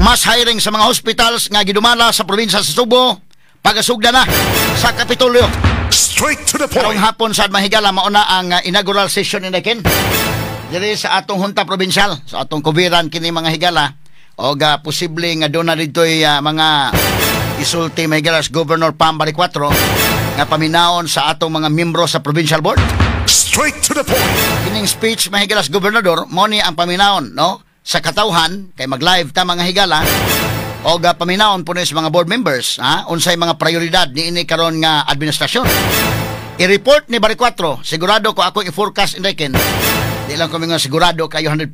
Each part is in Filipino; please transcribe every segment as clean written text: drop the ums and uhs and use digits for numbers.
Mass hiring sa mga hospitals nga gidumala sa probinsya sa Subo, pagasugda na sa Kapitolyo. Straight to the point. Karong hapon sa Mahigala mauna ang inaugural session ni Ken. Diri sa atong hunta provincial, sa atong kubiran kini mga higala o posible nga doon na dito'y mga isulti Mahigala sa Governor Pam Bariccuatro nga paminaon sa atong mga miyembro sa provincial board. Straight to the point. Kining speech Mahigala sa Gobernador mo ni ang paminaon no sa katawhan kay mag-live ta mga higala o paminaon po sa mga board members unsay mga prioridad ni ini karon nga administrasyon. I-report ni Bariccuatro, sigurado ko ako i-forecast indikin. Di lang ko mga sigurado kayo 100%.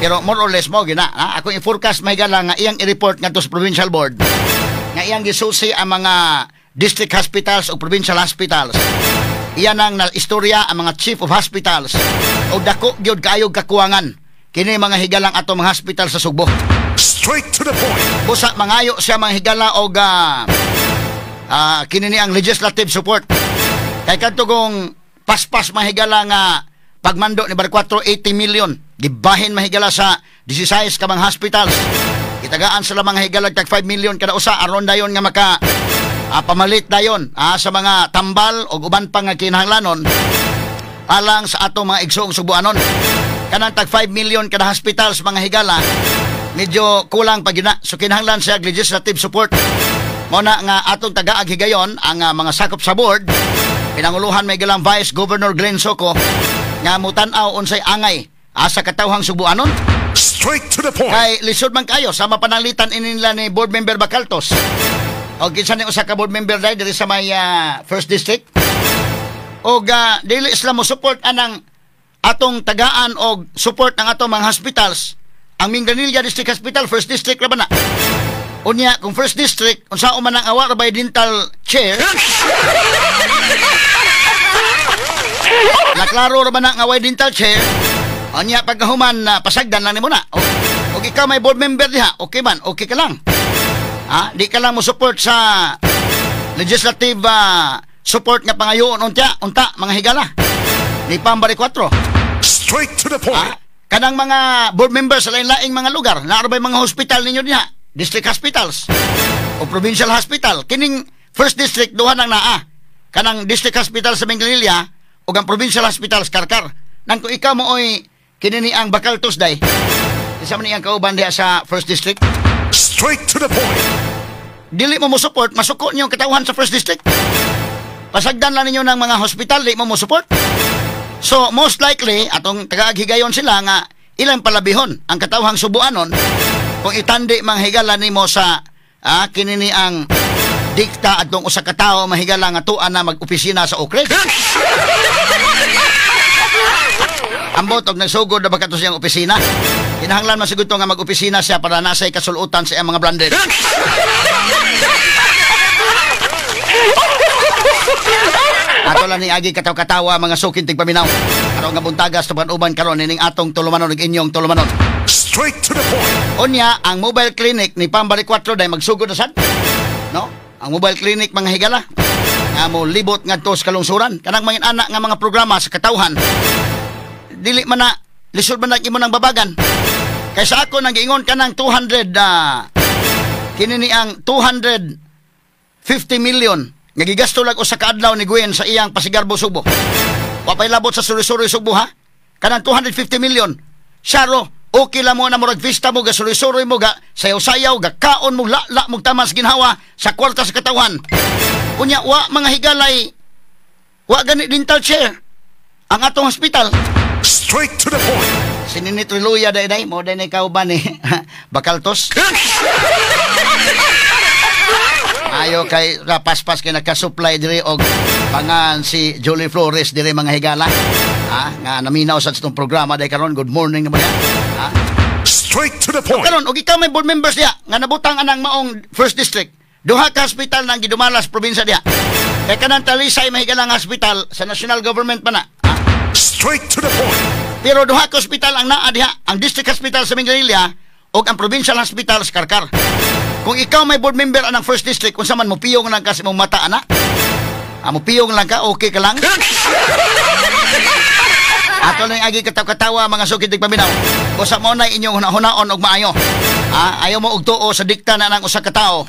Pero more or less mo gina, ako i-forecast Mahigala nga iyang i-report ngadto sa provincial board. Nga iyang gisusi ang mga district hospitals o provincial hospitals. Iyan ang istorya ang mga chief of hospitals o dako gyud kaayog kakuwangan kini mga higalang ato mga hospital sa Sugbo. Straight to the point. Busa mangayo siya mga higala og kini ni ang legislative support. Kay kadto kung paspas mga higala nga pagmando ni Bariccuatro 80 million gibahin mga higala sa 16 ka mga hospitals. Itagaan sila mga higala tag 5 million kada usa aron dayon nga maka pamalit dayon sa mga tambal o uban pa nga kinahanglanon alang sa ato mga igsoong Subuanon. Kanang tag 5 million kada hospitals mga higala medyo kulang pag yun. So kinahanglan siya legislative support. Muna nga atong tagaag higayon ang mga sakop sa board. Pinanguluhan may galang Vice Governor Glenn Soco nga mutanaw unsay angay sa katawhang Subuanon. Straight to the point. Kay lisod man kayo sa mapanalitan inila ni board member Bacaltos. O kinsa ni usa ka board member diri sa may first district. O dili sila mo support anang atong tagaan og support ng atong mga hospitals. Ang Minganilla District Hospital, first district ra ba na? Unya, kung first district, unsao man ang awa ra bay dental chair. Naklaro ra ba na ang away dental chair? Unya, pagkahuman pasagdan lang nimo na. O ikaw may board member diha, okay man, okay ka lang. Di ka lang mo support sa legislative support nga pangayoon unta mga higala ni Pam Bariccuatro. Straight to the point. Kanang mga board members sa lain-laing mga lugar, naarabay mga hospital ninyo diha, district hospitals o provincial hospital. Kining first district duha nang naa. Kanang district hospital sa Minganilla o ang provincial hospital sa Karkar. Nang kung ikaw mo oy kinini ang Bacaltos day. Isa man iyang kauban diha sa first district. Straight to the point. Dili mo support, masuko niyo ang katawhan sa first district. Pasagdan lang ninyo ng mga hospital, di mo support. So, most likely, atong tagaaghigayon sila nga ilang palabihon ang katawhang Subuanon kung itandi manghigala nimo sa kinini ang dikta atong usa ka tawo mahigala nga tuan na mag-opisina sa Okre. Ambot og nagsugod na bakato siyang opisina. Kinahanglan masugod to nga mag-opisina siya para nasay kasulutan sa iyang mga branded. Ato lang ni agi kataw-katawa mga sukin tig paminaw. Aron nga buntagas tuban uban karon ning atong tulumanon ug inyong tulumanon. Straight to the point. Unya ang mobile clinic ni Pam Bariccuatro day magsugod na sad. No? Ang mobile clinic mga higala nga mo libot ngadto sa kalungsuran. Kanang mga anak nga mga programa sa katawhan. Dili man na lisod man imo nang babagan. Kaysa ako nang giingon kanang 200 kinini ang 250 million nga gigasto lag usa ka adlaw ni Gwen sa iyang Pasigarbo Subo. Wa pay labot sa Suri-Suri Subo ha. Kanang 250 million. Syaro, okay lang mo na murag vista mo ga Suri-Suri mo ga sayaw-sayaw ga kaon mo la mo tamas ginhawa sa kwarta sa katawhan. Unya wa mga higalay wa gani dental chair ang atong hospital. Straight to the point. Sinini Triluya day mo day kauban ni Bacaltos. Ayo kay rapaspas kay nagka-supply diri og pangan si Julie Flores diri mga higala. Nga naminaw sa itong programa day karon. Good morning naman yan. Straight to the point. Karon og ikaw may board members diha nga nabutang anang maong first district. Duha ka hospital nang gidumalas probinsya diha. Kay kanang Talisay mahigalang hospital sa national government pa na. Straight to the point. Pero duha ka hospital ang naa diha, ang district hospital sa Minganilla ug ang provincial hospital sa Karkar. Kung ikaw may board member anang first district, kung saan man mo piyong lang kasi mong mata, ana? Mo piyong lang ka, okay ka lang? Ato lang agi katawa-katawa, mga sukitig paminaw. O sa mo na inyong hunaon og maayo. Ayaw mo og tuo sa dikta na ng usa ka tawo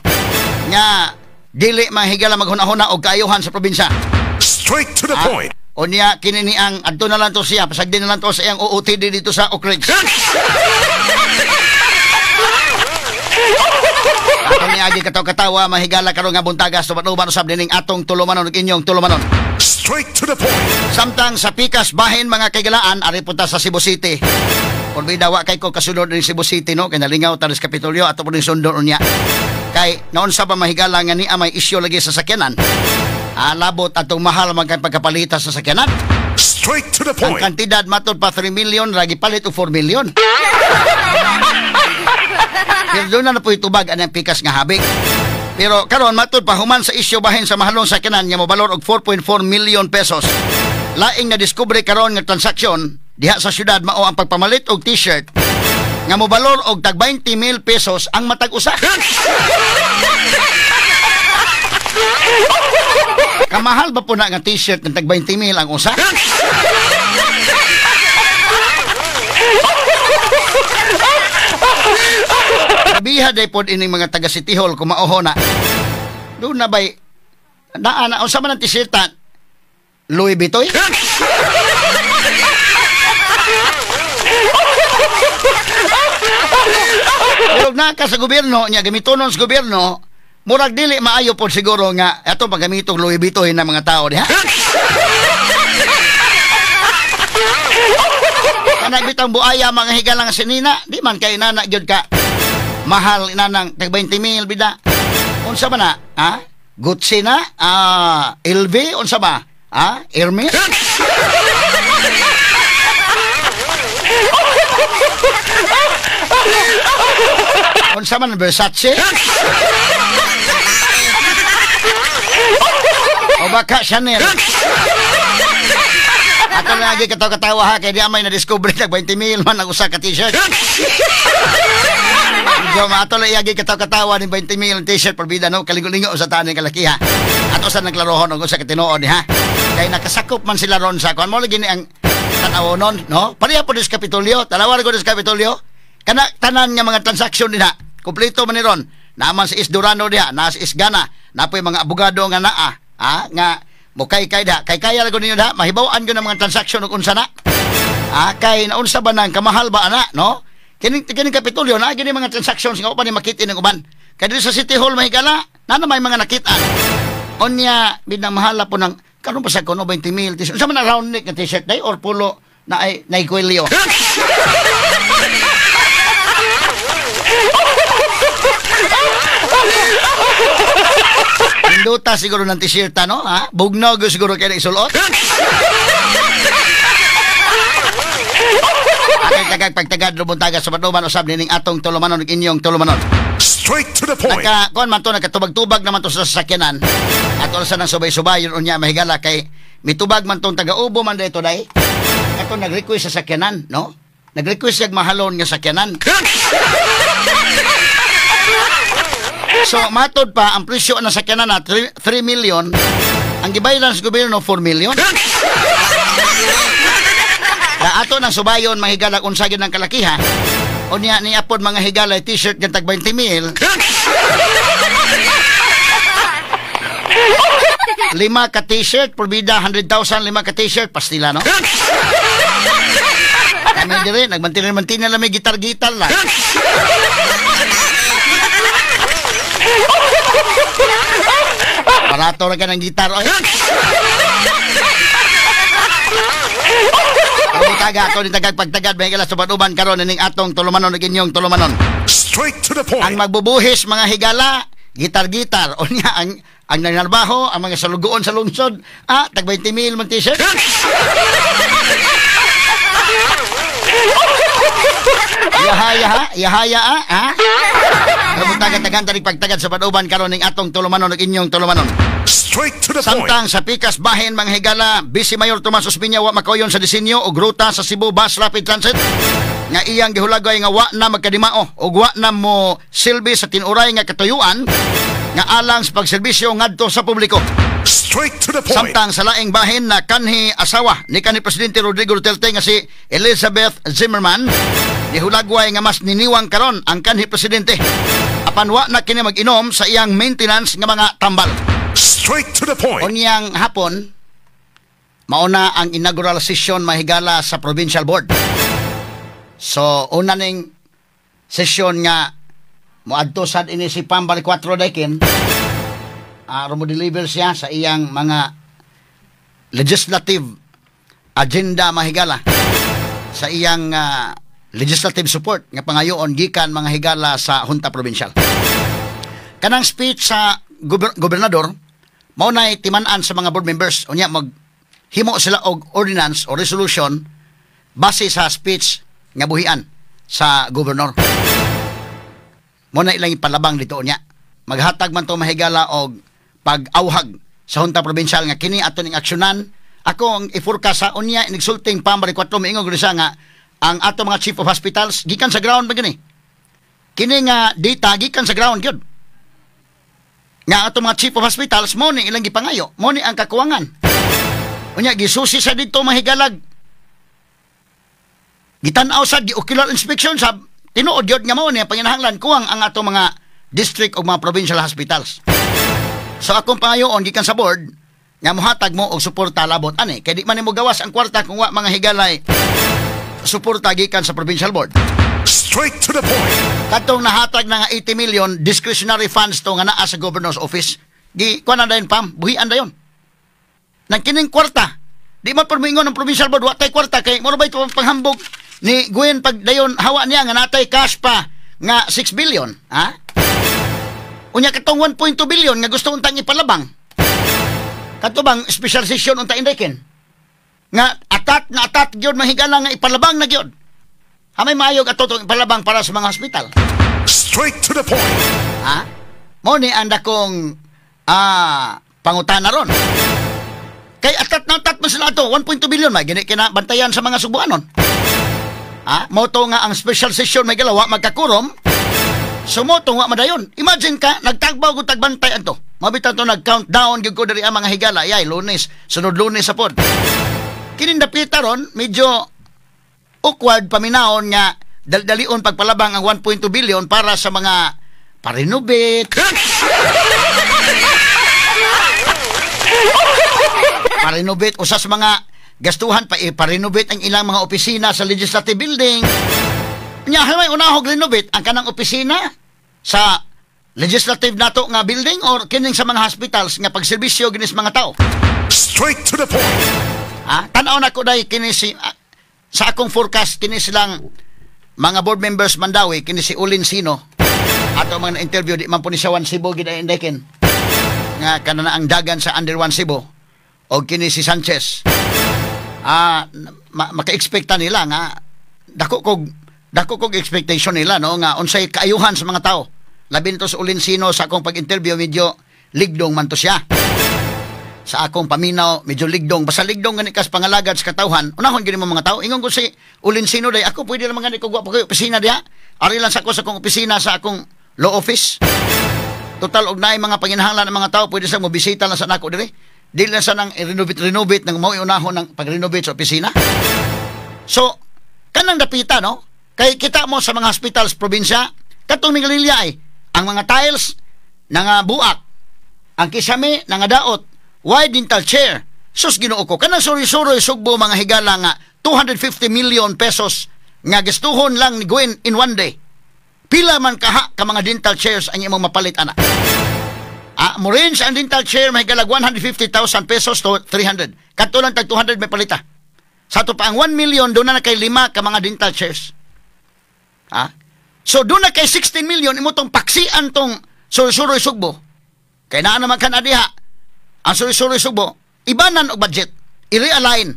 nga dili mahigala maghuna-huna og kaayuhan sa probinsya. Straight to the point. Unya kini ni ang adto na lang to siya, pasagdi na lang to sa iyang OOTD dito sa Oak Ridge. Ato ni agi katawa mahigala karon nga buntaga sa banuban usab dining atong tulumanon ug inyong tulumanon. Straight to the point. Samtang sa pikas bahin mga kaigalaan ari punta sa Cebu City. Kung bidawa kay ko kasunod ni Cebu City no kay nalingaw ta sa Kapitolyo ato pud sundon unya. Kay naon sa ba mahigala nga ni may isyu lagi sa sakyanan. Labot atong mahal magkay pagkapalita sa sakyanan. Straight to the Ang point. kantidad matod pa 3 million ragi palit og 4 million. Pero doon na po itubag ang pikas nga habik. Pero karon matod pa human sa isyu bahin sa mahalong sakyanan nga mobalor og 4.4 million pesos. Laing na diskubre karon nga transaksyon diha sa syudad mao ang pagpamalit og t-shirt nga mobalor og tag 20,000 pesos ang matag usa. Kamahal ba po na nga t-shirt ng tag 20,000 ang usa? Sabiha day pod ining mga taga City Hall kung mauho na. Doon na ba'y naana unsa man ang t-shirtan? Louis Vuitton? Pero naka sa gobyerno nya gamitonon sa gobyerno murag dili maayo pod siguro nga ato pagamitong Louis Vuitton na mga tao diha. Kanang bitang buaya mga higalang sinina, di man kay nana gyud ka. Mahal inanang tag 20,000 bida. Unsa ba na? Gucci na? LV unsa ba? Hermes? Unsa man Versace? O baka Chanel? Ato lagi katawa ha kay di amay na discover tag 20,000 man ang usa ka t-shirt. So ato lagi katawa ni 20,000 t-shirt perbida no kalingo-lingo sa tanan kalakiha. Ato sa naglarohon og usa ka tinuod ha. Kay nakasakop man sila ron sa kuan mo lagi ni ang tanawonon no. Pareha po sa Kapitolyo, tanawan ko sa Kapitolyo. Kana tanan nga mga transaksyon diha. Kompleto man ni ron. Naaman sa Isdurano diha, na sa Isgana, napoy mga abogado nga naa, nga mukay kay da kay kaya lago ninyo da mahibaw-an gyud ang mga transaksyon ug unsa na kay naunsa ba nang kamahal ba ana no kining Kapitolyo na gini mga transactions nga uban ni makit-in ng uban kay dito sa City Hall mahigala na may mga nakit-an onya bidang mahala po ng karon pa sa kuno 20,000 t-shirt unsa man round neck nga t-shirt day or pulo na ay naikuelyo. Induta siguro ng t-shirt no? Bugnog siguro kayo na isulot. Atay tagag pagtagad lubuntaga sa Banuban usab nining atong tulumanon ug inyong tulumanon. Straight to the point. Kuan man to nakatubag-tubag naman to sa sasakyanan. Ato sa nang subay-subay unya mahigala kay mitubag man tong taga-ubo man dito day. Ato nag-request sa sakyanan, no? Nag-request yag mahalon nga sakyanan. So matod pa ang presyo na sakyanan na 3 million, ang gibayran sa gobyerno 4 million. Na ato nang subayon mahigala unsa gyud ang kalakiha. Unya ni apod mga higala t-shirt gan tag 20,000. 5 ka t-shirt por bida 100,000 5 ka t-shirt pastila no. Kami dire nagmantin-mantin lang may gitar-gitar lang. Barato ra ka ng gitar oy. Taga ako ni tagag pagtagad may kala sa Banuban karon ning atong tulumanon ug inyong tulumanon. Straight to the point. Ang magbubuhis mga higala, gitar-gitar unya ang nanarbaho ang mga salugoon sa lungsod, tag 20,000 man t-shirt. Yahaya Tagan tanig pagtagad sa Banuban karon ning atong tulumanon ug inyong tulumanon. Straight to the point. Samtang sa pikas bahin mga higala, Vice Mayor Tomas Ospiña wa makayon sa disenyo og ruta sa Cebu Bus Rapid Transit nga iyang gihulagay nga wa na magkadimao og wa na mo silbi sa tinuray nga katuyuan nga alang sa pagserbisyo ngadto sa publiko. Straight to the point. Samtang sa laing bahin na kanhi asawa ni kanhi Presidente Rodrigo Duterte nga si Elizabeth Zimmerman Gihulagway nga mas niniwang karon ang kanhi presidente. Apan wa na kini mag-inom sa iyang maintenance nga mga tambal. Straight to the point. Unyang hapon, mauna ang inaugural session mahigala sa provincial board. So, una ning session nga moadto sad ini si Pambal 4 Daikin. Mo deliver siya sa iyang mga legislative agenda mahigala sa iyang legislative support nga pangayoon gikan mga higala sa Junta Provincial. Kanang speech sa gobernador mao nay timan-an sa mga board members unya maghimo sila og ordinance o resolution base sa speech nga buhian sa gobernador. Mao na ilang ipalabang dito unya. Maghatag man to mahigala og pag-awhag sa Junta Provincial nga kini ato ning aksyonan. Ako ang i-forecast sa unya inigsulting Pambari 4 miingog sa nga ang ato mga chief of hospitals gikan sa ground ba gani. Kini nga data gikan sa ground gyud. Nga ato mga chief of hospitals mo ni ilang gipangayo, mo ni ang kakuwangan. Unya gisusi sa dito mahigalag. Gitan-aw sa ocular inspection sa tinuod gyud nga mo ni panginahanglan kuwang ang ato mga district o mga provincial hospitals. So akong pangayoon gikan sa board nga mohatag mo og suporta labot ani kay di man nimo gawas ang kwarta kung wa mga higalay suporta gikan sa provincial board. Straight to the point. Katong nahatag na nga 80 million discretionary funds to nga naa sa governor's office. Gi kuan na dayon pam, buhian dayon. Nang kining kwarta, di man permingon ng provincial board wa tay kwarta kay mo ba ito panghambog ni Gwen pag dayon hawa niya nga natay cash pa nga 6 billion, ha? Unya katong 1.2 billion nga gusto untang ipalabang. Katubang special session unta indekin. Nga atat gyud mahigala nga ipalabang na gyud. Hamay maayog ato tong ipalabang para sa mga hospital. Straight to the point. Ha? Mo ni anda kong pangutana ron. Kay atat mo sila ato 1.2 billion may gini kinabantayan sa mga Subuanon. Ha? Moto nga ang special session may galawa magkakurom. So moto nga madayon. Imagine ka nagtagbaw ko tagbantay ato. Mabitan to nag-countdown gyud ko diri ang mga higala. Yay, Lunes, sunod Lunes sa pod. Kinindapita ron, medyo awkward paminaon nga daldalion pagpalabang ang 1.2 billion para sa mga pa-renovate. Pa-renovate usas mga gastuhan pa-renovate ang ilang mga opisina sa legislative building. Nya may unahog renovate ang kanang opisina sa legislative nato nga building or kining sa mga hospitals nga pagserbisyo ginis mga tao. Straight to the point. Tanaw na ko dai kini si sa akong forecast kini silang mga board members Mandawi kini si Ulin Sino ato mga interview di man po ni sa 1 Cebu gid indekin nga kanana ang dagan sa under 1 Cebu o kini si Sanchez. Maka-expecta nila nga dako kog expectation nila no nga unsay kaayuhan sa mga tao. Labi nito sa Ulin Sino sa akong pag-interview medyo ligdong man to siya. Sa akong paminaw medyo ligdong basta ligdong gani kas pangalagad sa katawhan unahon gini mo mga tao ingon ko si Ulin Sino day ako pwede naman gani ko gwa pa koy opisina diha ari lang sa akong opisina sa akong law office total og naay mga panginahanglan ng mga tao pwede sa mo bisita lang sa nako diri dili lang sa nang renovate nang mao unahon ng pag-renovate sa opisina. So kanang dapita no kay kita mo sa mga hospitals probinsya katong Miguelilla ay ang mga tiles nga buak ang kisame nga daot wide dental chair. Sus Ginoo ko, kanang suri-suri sugbo mga higala nga 250 million pesos nga gastuhon lang ni Gwen in one day. Pila man kaha ka mga dental chairs ang imong mapalit ana. Mo range ang dental chair mahigala 150,000 pesos to 300. Kadto lang tag 200 may palita. Sa to pa ang 1 million doon na kay 5 ka mga dental chairs. So doon na kay 16 million imo tong paksian tong suri-suri sugbo. Kay naa naman kan adiha ang suri-suri subo, ibanan og budget, i-realign.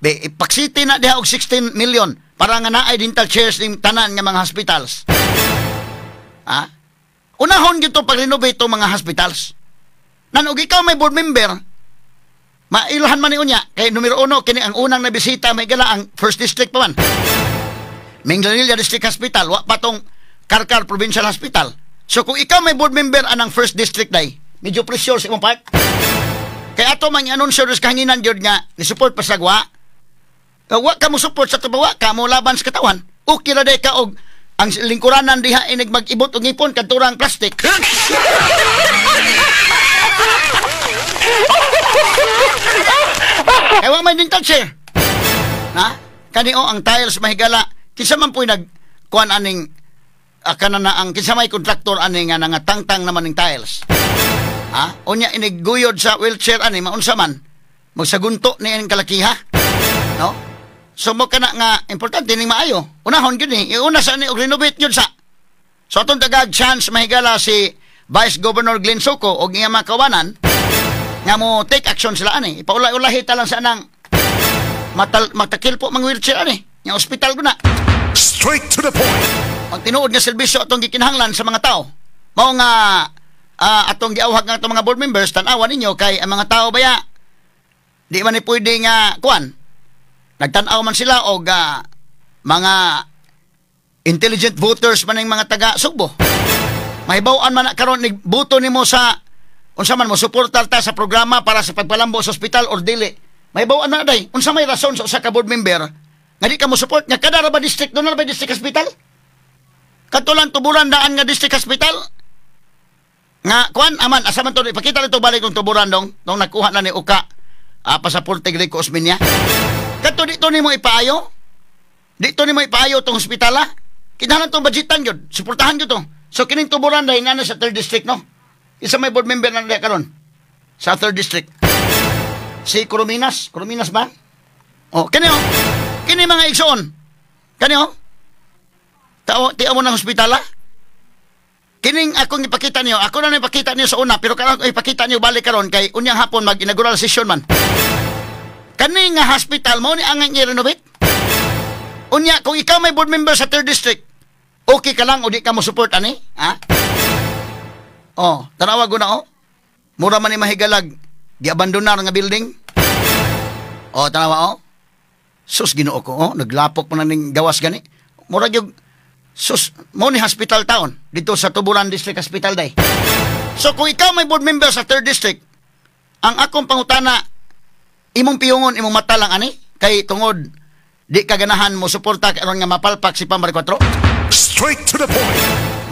Ipaksiti na diha og 16 million para nga naay dental chairs ning tanan nga mga hospitals. Unahon gyud to pag-renovate tong mga hospitals. Nanog ikaw may board member, mailahan man ni unya kay numero 1 kini ang unang nabisita may gala ang first district pa man. Minglanilla District Hospital, wa pa tong Karkar Provincial Hospital. So kung ikaw may board member anang first district day, medyo pressure sa imong part. Kaya ato man i-anunsyo sa kahanginan gyud nga ni support pa sa gwa. Wa ka mo support sa tubawa ka mo laban sa katawan. Okay ra day ka og ang lingkuranan diha inig mag-ibot og ngipon kadturang plastic. Ewa may ding toucher. Ha? Kani ang tiles mahigala. Kinsa man po'y nagkuan aning kana na ang kinsa may kontraktor ani nga nangatangtang naman ning tiles. Ha? Unya iniguyod sa wheelchair ani maunsa man. Magsagunto ni ang kalakiha. No? So mo kana nga importante ning maayo. Unahon gyud ni. Una sa ni og renovate gyud sa. So atong tagag chance mahigala si Vice Governor Glenn Soco og iya mga kawanan nga mo take action sila ani. Ipaulay-ulahi ta lang sa anang matakil po mga wheelchair ani. Nga ospital ko na. Straight to the point. Ang tinuod nga serbisyo atong gikinahanglan sa mga tao. Mao nga atong giawhag nga atong mga board members tan-awan ninyo kay ang mga tao baya di man ni pwede nga kuan. Nagtan-aw man sila og mga intelligent voters man ng mga taga Sugbo. Mahibaw-an man karon ni buto nimo sa unsa man mo suportar ta sa programa para sa pagpalambo sa ospital or dili. Mahibaw-an man day unsa may rason sa usa ka board member nga di ka mo support nga kada ra ba district doon na ba district hospital? Katulang tuburan daan nga district hospital? Nga kuan aman asa man to ipakita nito balik ng tuburan dong nung nakuha na ni Uka pasaporte Greco Osmeña. Kato dito nimo ipaayo? Dito nimo ipaayo tong hospital ha? Kinahanglan tong budgetan gyud, suportahan gyud to. So kining tuburan dahil na sa 3rd district no. Isa may board member na nila karon sa 3rd district. Si Corominas ba? Oh, kani oh. Kini mga igsoon. Kani oh. Tiaw mo ng hospital ha? Kining akong ipakita niyo, ako na ipakita niyo sa una, pero kanang ipakita niyo balik karon kay unyang hapon mag-inaugural session man. Kani nga hospital mo ni angang i-renovate? Unya, kung ikaw may board member sa 3rd district, okay ka lang o di ka mo support ani? Ha? Oh, tanawa ko na oh. Mura man ni mahigalag, gi-abandonar nga building. Oh, tanawa oh. Sus Ginoo ko oh, naglapok man ning gawas gani. Mura gyud sus mo ni hospital town dito sa Tuburan District Hospital day. So kung ikaw may board member sa 3rd district, ang akong pangutana imong piyungon imong mata lang ani kay tungod di ka ganahan mo suporta karon nga mapalpak si Pambari 4. Straight to the point.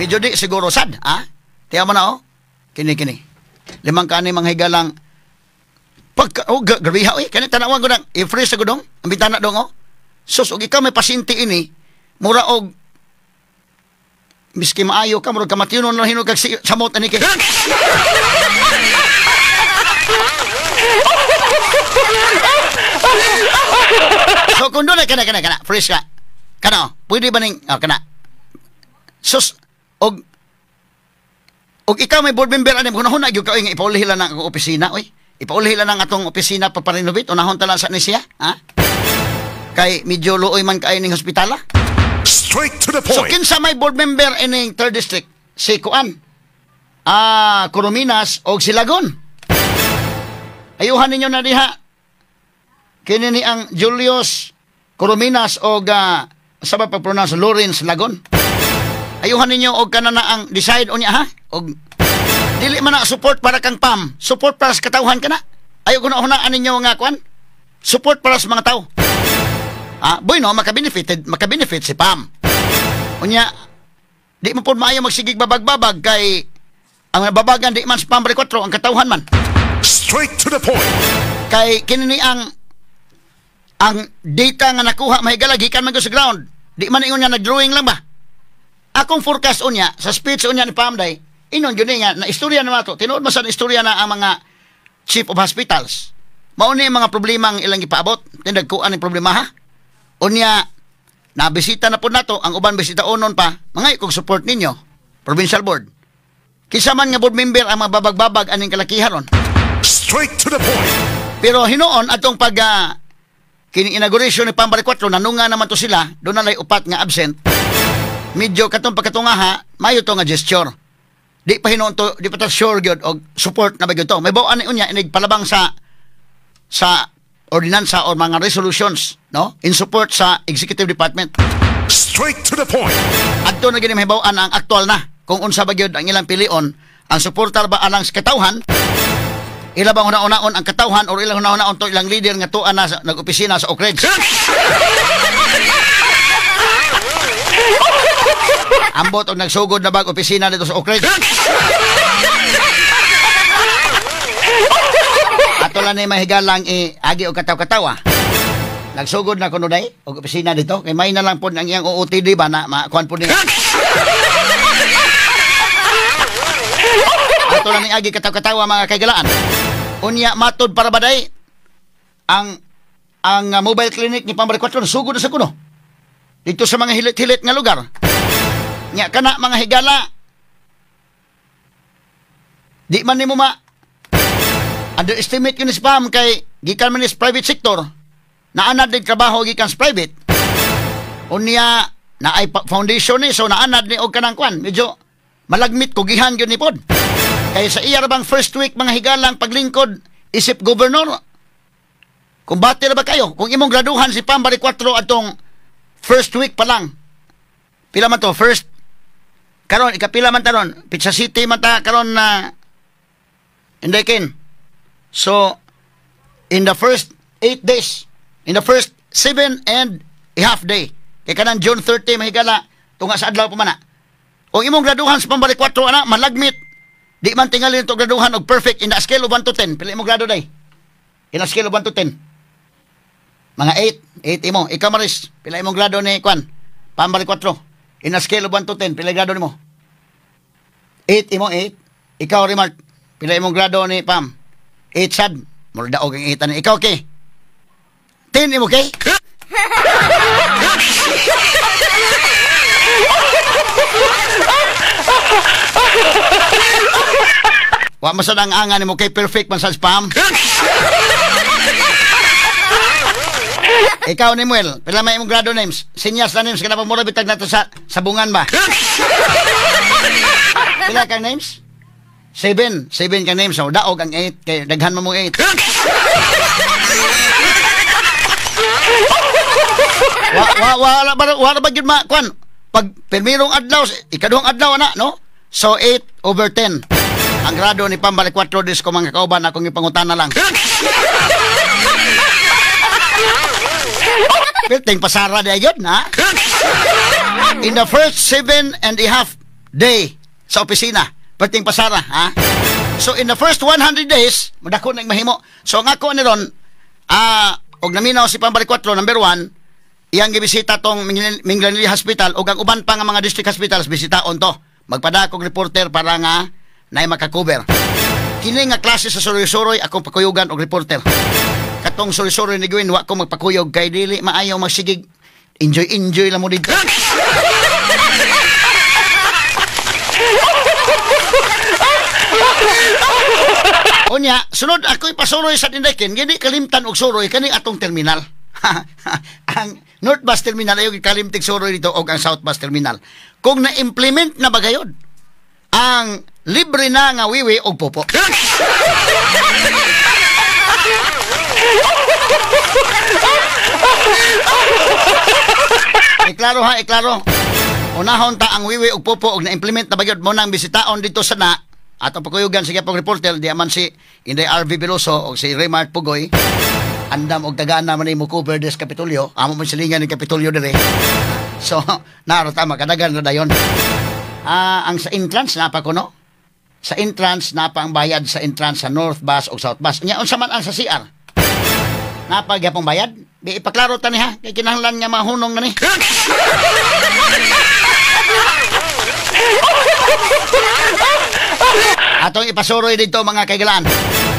Medyo di siguro sad, ha? Tiyan mo na, oh. Kini. Limang kani mga higalang grabiha, eh. Kani tanawan ko na, i-freeze ko dong, ang bintana dong, oh. Sus, og ikaw may pasinti ini, mura og, miski maayo ka, mura ka matiunon na hinug kag samot, ani kay. So, kung doon ay kana, freeze ka. Kana, pwede ba ning, kana. Sus, og ikaw may board member ani hunahon gyud ka nga ipaulihila nang akong opisina oy. Ipaulihila nang atong opisina pagpa-renovate unahon ta lang sa ni siya, ha? Kay medyo luoy man kay ning hospital. Straight to the point. So kinsa may board member ining 3rd district? Si Kuan. Corominas og Silagon. Ayuhan ninyo na diha. Kini ni ang Julius Corominas og sa ba pag-pronounce Lawrence Lagon. Ayuhan ninyo og kanana ang decide unya ha og dili man na support para kang PAM, support para sa katawhan kana. Ayo kuno hunaan ninyo nga kwan. Support para sa mga tao. Boy no maka-benefit si PAM. Unya di mo pud maayo magsigig babag-babag kay ang babagan di man sa Pambari 4 ang katawhan man. Straight to the point. Kay kini ang data nga nakuha mahigala gikan man sa ground. Di man ingon nga nag-drawing lang ba? Akong forecast unya sa speech unya ni Pamday, inon gyud nga na istorya na mato. Tinuod man sa istorya na ang mga chief of hospitals. Mao ni mga problema ang ilang gipaabot. Tinagkuan ang problema ha. Unya nabisita na pud nato ang uban bisita onon pa. Mga kog support ninyo provincial board. Kisa man nga board member ang mababag-babag aning kalakiharon. Straight to the point. Pero hinuon atong pag kining inauguration ni Pambari 4 nanunga naman to sila, doon na lay upat nga absent. Medyo katong pagkatungaha, mayo to nga gesture. Di pa hinuon to, di pa ta sure gyud og support na ba gyud to. May bawaan ni unya inig palabang sa ordinansa o mga resolutions, no? In support sa executive department. Straight to the point. Adto na gini mahibawaan ang aktual na kung unsa ba gyud ang ilang pilion, ang suportar ba alang sa katawhan? Ila bang una-unaon ang katawhan o ilang una-unaon to ilang leader nga tuan na nag-opisina sa Oak Ridge? Ambot og nagsugod na bag opisina dito sa Oak Ridge. Ato lang ni mahigalang agi og kataw-katawa. Nagsugod na kuno day og opisina dito kay may na lang pod ang iyang OOTD ba na makuan pod niya. Ato lang ni agi kataw-katawa mga kaigalaan. Unya matod para baday ang mobile clinic ni Pambari 4 sugod na sa kuno. Dito sa mga hilit-hilit nga lugar. Nya kana mga higala. Di man nimo underestimate yun ni spam kay gikan man is private sector. Naanad din trabaho gikan sa private. Unya na ay foundation ni so naanad ni og kanang kwan. Medyo malagmit kugihan gyud ni pod. Kay sa iya bang first week mga higalang paglingkod isip gobernador. Kung bati na ba kayo? Kung imong graduhan si Pambari 4 atong first week pa lang. Pila man to? First karon ikapila man taron. Pizza City man ta karon na Indekin. So in the first 8 days, in the first 7 and a half day, kay kanang June 30 mahigala tunga sa adlaw pa man na. Kung imong graduhan sa Pambari 4 ana malagmit. Di man tingali nito graduhan og perfect in the scale of 1 to 10. Pila imong grado day? In a scale of 1 to 10. Mga 8 imo. Ikaw Maris, pila imong grado ni kwan? Pambari 4. In a scale of 1 to 10, pila grado nimo? 8 imo, 8. Ikaw Remark, pila imong grado ni Pam? 8 sad. Mura daog ang 8 ani. Ikaw okay? 10 imo okay? Wa masad ang angan nimo kay perfect man sa spam. Ikaw ni Muel, pila may imong grado names? Sinyas na names kana pa mura bitag nato sa sabungan ba? Pila ka names? 7 ka names. So daog ang 8 kay daghan mo mong 8. Wala ba gyud ma kwan? Pag permirong adlaw, ikaduhang adlaw na, no? So 8/10. Ang grado ni Pambari 4 dis ko mga kauban akong ipangutana lang. Perting pasara di ayun, ha? In the first 7 and a half day sa opisina, perting pasara, ha? So in the first 100 days, madako na mahimo. So nga ko ni ron, og naminaw si Pambari 4, number 1, iyang gibisita tong Minglanili Hospital ug ang uban pa nga mga district hospitals bisitaon to. Magpadakog reporter para nga nay makakover. Kini nga klase sa suroy-suroy akong pakuyugan og reporter. Katong suroy-suroy ni Gwen wa ko magpakuyog kay dili maayaw magsigig. Enjoy lang mo dito. Unya, sunod ako ipasuroy sa Tindakin, gini kalimtan og suroy kani atong terminal. Ang North Bus Terminal ay kalimtig suroy dito og ang South Bus Terminal. Kung na-implement na bagayod ang libre na nga wiwi og popo. Iklaro. Unahon ta ang wiwi og popo og na-implement na bagayod mo nang bisitaon dito sa na ato pakuyugan sige pong reporter di man si Inday RV Veloso o si Raymart Pugoy andam og tagana man imo cover des Kapitolyo amo man silingan ni Kapitolyo dire. So naro tama kadagan na dayon. Ang sa entrance napa ko no? Sa entrance napa ang bayad sa entrance sa North Bus o South Bus. Nya unsa man ang sa CR? Napa gyapong bayad? Di ipaklaro ta ni ha kay kinahanglan nga mahunong na ni. Atong ipasuroy dito mga kaigalaan.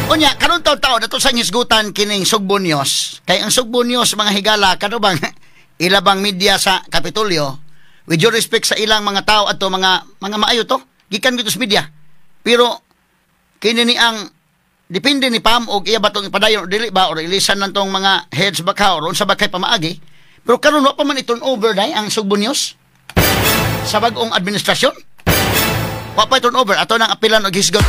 Unya, karon taw-taw dato sa hisgutan kining Sugbo News. Kay ang Sugbo News mga higala kano bang ilabang media sa Kapitolyo. With due respect sa ilang mga tao ato mga maayo to, gikan dito sa media. Pero kini ni ang depende ni Pam og iya batong ipadayon o dili ba or ilisan lang tong mga heads bakaw or unsa ba kay pamaagi. Pero karon wa pa man iton over dai ang Sugbo News sa bag-ong administrasyon. Wa pa turn over ato nang apilan og hisgot.